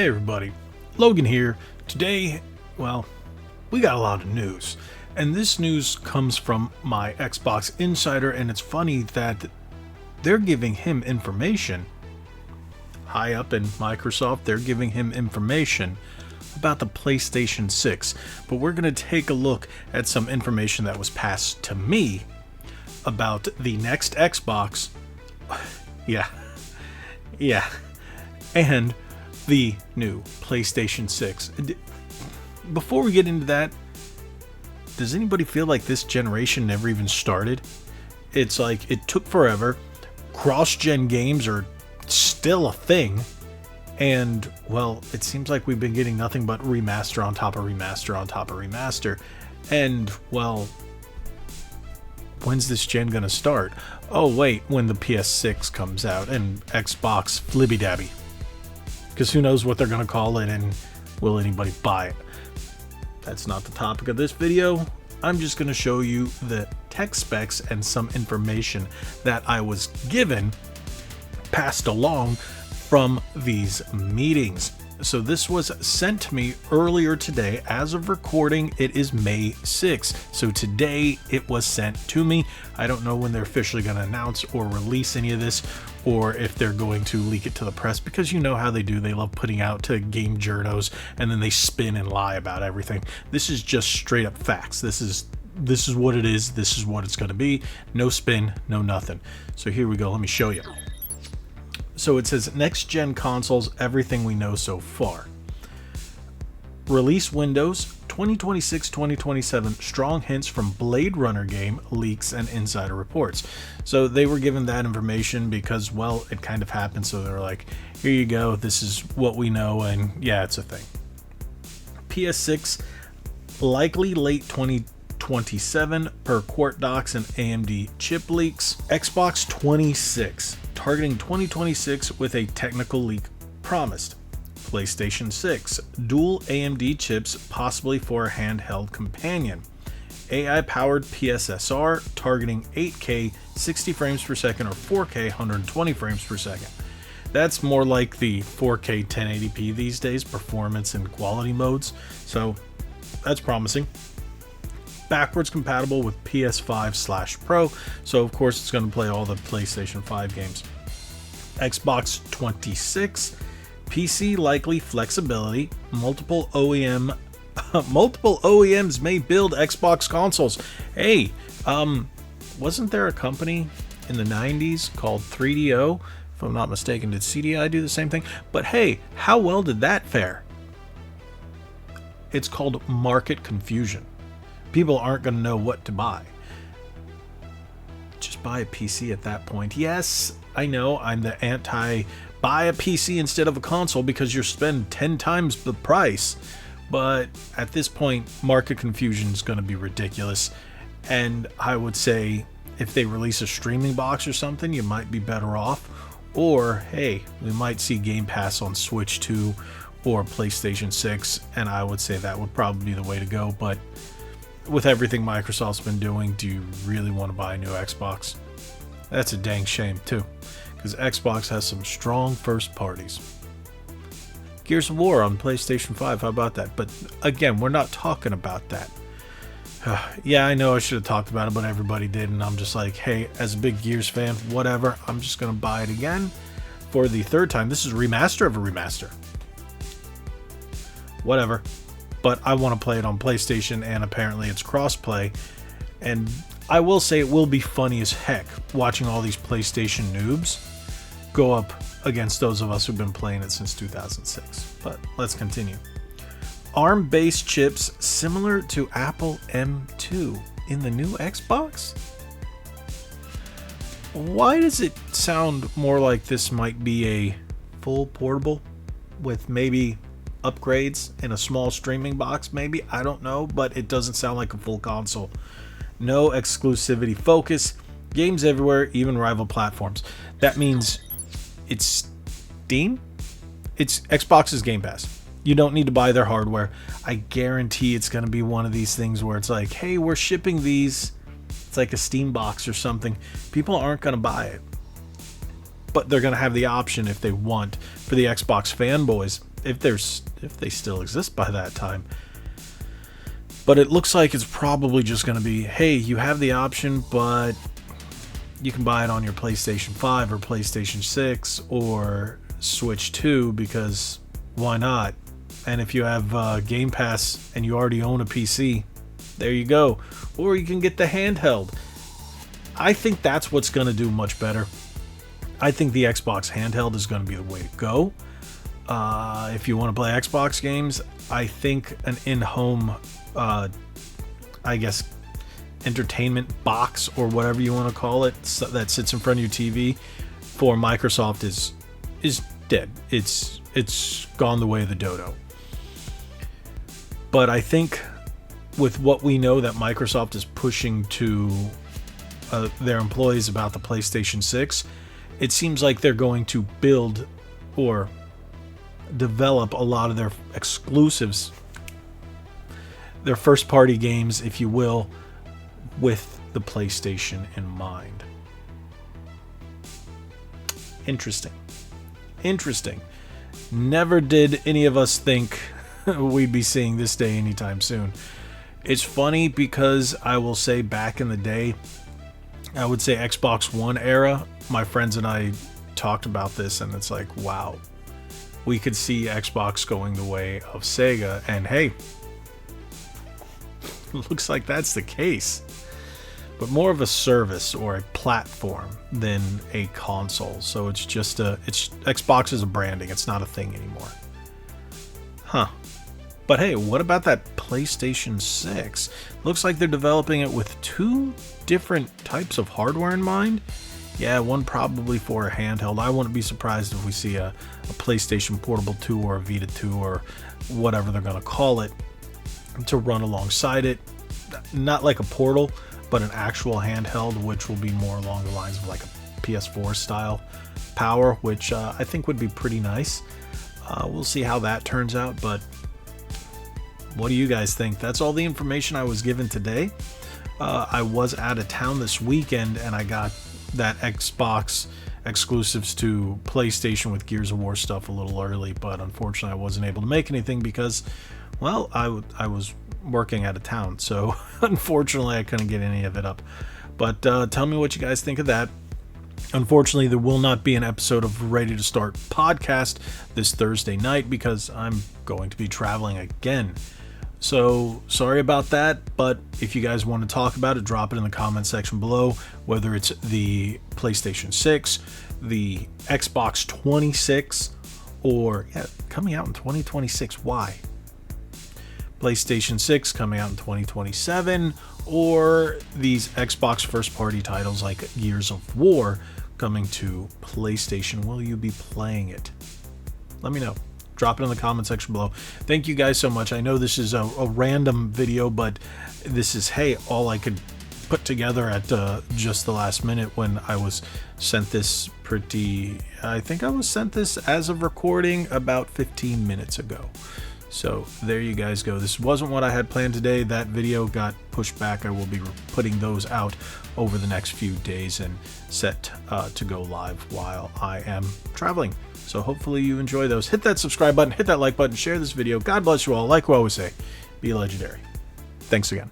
Hey everybody, Logan here. Today, well, we got a lot of news. And this news comes from my Xbox insider, and it's funny that they're giving him information. High up in Microsoft, they're giving him information about the PlayStation 6. But we're going to take a look at some information that was passed to me about the next Xbox. Yeah. And the new PlayStation 6. Before we get into that, does anybody feel like this generation never even started? It's like it took forever. Cross-gen games are still a thing. And, well, it seems like we've been getting nothing but remaster on top of remaster on top of remaster. And, well, when's this gen gonna start? Oh, wait, when the PS6 comes out and Xbox Flibby-Dabby. Because who knows what they're gonna call it, and will anybody buy it? That's not the topic of this video. I'm just gonna show you the tech specs and some information that I was given, passed along from these meetings. So this was sent to me earlier today. As of recording, it is May 6th. So today it was sent to me. I don't know when they're officially going to announce or release any of this, or if they're going to leak it to the press, because you know how they do. They love putting out to game journos and then they spin and lie about everything. This is just straight up facts. This is what it is. This is what it's going to be. No spin, no nothing. So here we go. Let me show you. So it says next gen consoles, everything we know so far. Release windows 2026-2027, strong hints from Blade Runner game leaks and insider reports. So they were given that information because, well, it kind of happened. So they're like, here you go. This is what we know. And yeah, it's a thing. PS6 likely late 2027 per Quart Docs and AMD chip leaks. Xbox 26 targeting 2026 with a technical leak promised. PlayStation 6 dual AMD chips possibly for a handheld companion. AI powered PSSR targeting 8K 60 frames per second or 4K 120 frames per second. That's more like the 4K 1080p these days, performance and quality modes. So that's promising. Backwards compatible with PS5/Pro, so of course it's going to play all the PlayStation 5 games. Xbox 26 PC likely flexibility. Multiple OEMs may build Xbox consoles. Hey, wasn't there a company in the 90s called 3DO? If I'm not mistaken, did CDI do the same thing? But hey, how well did that fare? It's called market confusion. People aren't going to know what to buy. Just buy a PC at that point. Yes, I know I'm the anti-buy a PC instead of a console because you're spending 10 times the price. But at this point, market confusion is going to be ridiculous. And I would say if they release a streaming box or something, you might be better off. Or, hey, we might see Game Pass on Switch 2 or PlayStation 6. And I would say that would probably be the way to go. But with everything Microsoft's been doing, do you really want to buy a new Xbox? That's a dang shame too, because Xbox has some strong first parties. Gears of War on PlayStation 5, how about that? But again, we're not talking about that. Yeah, I know I should have talked about it, but everybody did, and I'm just like, hey, as a big Gears fan, whatever, I'm just going to buy it again for the third time. This is a remaster of a remaster. Whatever. But I want to play it on PlayStation, and apparently it's cross-play. And I will say it will be funny as heck watching all these PlayStation noobs go up against those of us who've been playing it since 2006. But let's continue. ARM-based chips similar to Apple M2 in the new Xbox? Why does it sound more like this might be a full portable with maybe upgrades in a small streaming box? Maybe, I don't know, but it doesn't sound like a full console. No exclusivity focus, games everywhere, even rival platforms. That means it's Steam? It's Xbox's Game Pass. You don't need to buy their hardware. I guarantee it's going to be one of these things where it's like, hey, we're shipping these. It's like a Steam box or something. People aren't going to buy it. but they're going to have the option if they want for the Xbox fanboys if they still exist by that time. But it looks like it's probably just going to be, hey, you have the option, but you can buy it on your PlayStation 5 or PlayStation 6 or Switch 2, because why not? And if you have Game Pass and you already own a PC, there you go. Or you can get the handheld. I think that's what's going to do much better. I think the Xbox handheld is going to be the way to go. If you want to play Xbox games, I think an in-home, I guess, entertainment box or whatever you want to call it, that sits in front of your TV for Microsoft is dead. It's gone the way of the dodo. But I think with what we know that Microsoft is pushing to their employees about the PlayStation 6, it seems like they're going to build or develop a lot of their exclusives, their first party games, if you will, with the PlayStation in mind. Interesting. Never did any of us think we'd be seeing this day anytime soon. It's funny because I will say back in the day, I would say Xbox One era, my friends and I talked about this, and it's like, wow, we could see Xbox going the way of Sega, and hey, looks like that's the case. But more of a service or a platform than a console. So it's just Xbox is a branding. It's not a thing anymore. Huh. But hey, what about that PlayStation 6? Looks like they're developing it with two different types of hardware in mind. Yeah, one probably for a handheld. I wouldn't be surprised if we see a PlayStation Portable 2 or a Vita 2 or whatever they're going to call it to run alongside it. Not like a Portal, but an actual handheld, which will be more along the lines of like a PS4 style power, which I think would be pretty nice. We'll see how that turns out, but what do you guys think? That's all the information I was given today. I was out of town this weekend, and I got that Xbox exclusives to PlayStation with Gears of War stuff a little early, but unfortunately I wasn't able to make anything because, well, I was working out of town, so unfortunately I couldn't get any of it up. But tell me what you guys think of that. Unfortunately, there will not be an episode of Ready to Start podcast this Thursday night because I'm going to be traveling again. So sorry about that, but if you guys want to talk about it, drop it in the comment section below, whether it's the PlayStation 6, the Xbox 26, or coming out in 2026. Why? PlayStation 6 coming out in 2027, or these Xbox first-party titles like Gears of War coming to PlayStation. Will you be playing it? Let me know. Drop it in the comment section below. Thank you guys so much. I know this is a random video, but this is, hey, all I could put together at just the last minute when I was sent this I think I was sent this as of recording about 15 minutes ago. So there you guys go. This wasn't what I had planned today. That video got pushed back. I will be putting those out over the next few days and set to go live while I am traveling. So hopefully you enjoy those. Hit that subscribe button, hit that like button, share this video. God bless you all. Like we always say, be legendary. Thanks again.